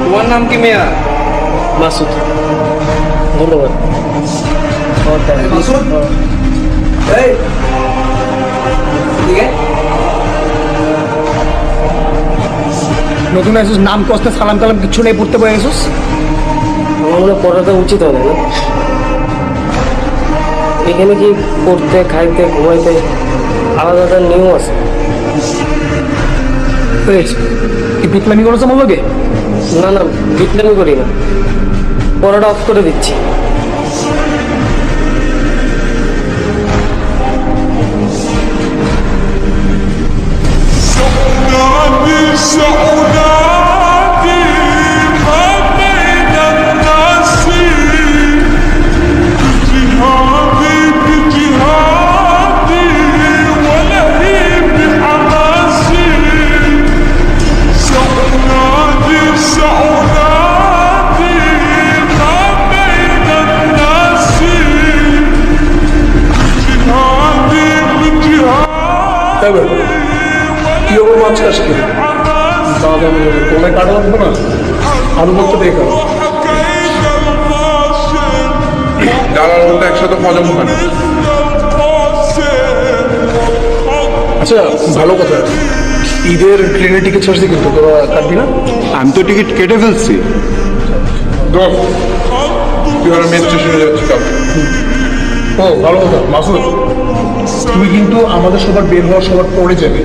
তোমার নাম কি মেয়া? মাসুদ। ধন্যবাদ। মাসুদ এই ঠিক আছে নতুন আসিস, নাম কষ্ট সালাম কালাম কিছু নেই, পড়তে পারে আসিস। আমার মনে হয় পড়াটা উচিত হবে না। এখানে কি পড়তে, খাইতে, ঘুমাইতে আলাদা আলাদা নিয়ম আছে? কি পিটলামি করেছে আমার লোকে? না না, বিটলামি করি না, পড়াটা অফ করে দিচ্ছি। কি হবে মাছ চাষ করে তোমরা কাটা লাগবে না, আরো বলতে দেখো। ডালার মধ্যে একসাথে হজম হয় না। আচ্ছা ভালো কথা, ঈদের ট্রেনের টিকিট ছাড়ছি কিন্তু তোরা কাটবি না? আমি তো টিকিট কেটে ফেলছি। দোস্ত, তুই আর আমি স্টেশনে যাচ্ছি কালকে। ও ভালো কথা মাসুদ, তুই কিন্তু আমাদের সবার বের হওয়ার সবার পরে যাবে।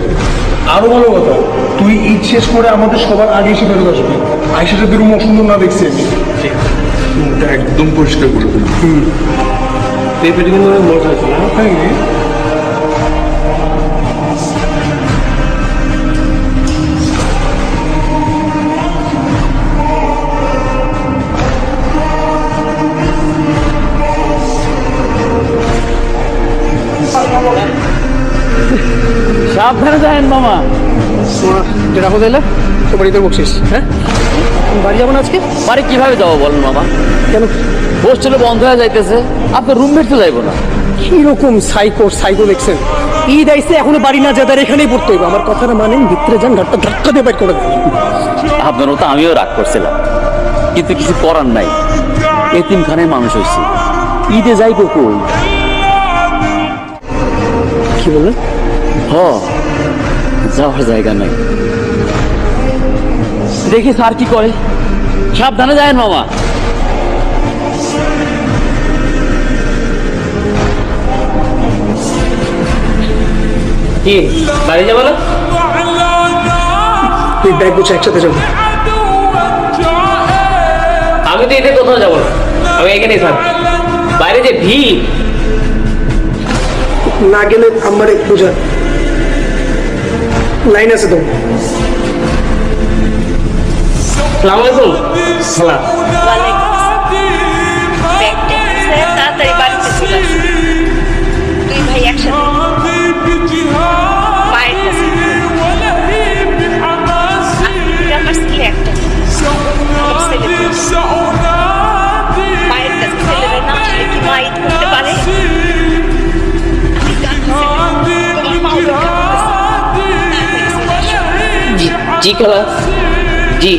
আরো ভালো কথা, তুই ঈদ শেষ করে আমাদের সবার আগে এসে ফেরত আসবি। আইসাটা বেরো অসুন্দর না দেখছি আমি। এটা একদম পরিষ্কার করে ফেলছি। পেঁপেটা কিন্তু অনেক মজা হয়েছে না? সাবধানে যাবেন মামা। যেটা কোথায় এলে তো বাড়িতে বকছিস? হ্যাঁ, বাড়ি যাবো না আজকে? বাড়ি কিভাবে যাবো বলেন মামা? কেন? হোস্টেলে বন্ধ হয়ে যাইতেছে, আপনার রুমমেট তো যাইবো না। কিরকম সাইকো সাইকো দেখছেন? ঈদ আইসে এখনো বাড়ি না যেতে এখানেই পড়তে হইব। আমার কথাটা মানেন, ভিতরে যান, ঘরটা ধাক্কা দিয়ে বের করে দেন। আপনার মতো আমিও রাগ করছিলাম, কিন্তু কিছু করার নাই। এতিমখানায় মানুষ হয়েছে, ঈদে যাইবো কই? কি বললেন? যাওয়ার জায়গা নাই। দেখি স্যার কি করে। সাবধানে যায় মামা। কি বাড়ি যাবো না? তুই ব্যাগ গুছে একসাথে যাবো। আমি তো এতে কোথাও যাবো না, আমি এখানেই থাকবো। বাইরে যে ভিড়, না গেলে আমার বুঝান। লাইন আছে তো? সালাম আলাইকুম। সালাম। তাড়াতাড়ি বাড়িতে চলে আসো। দুই ভাই একসাথে মায়ের কাছে। আমার ছেলে একটা, আমার ছেলে মায়ের কাছে। ছেলেরা না আসলে কি মা ঈদ করতে পারে? তোমার মাও দরকার। জি খালা, জি।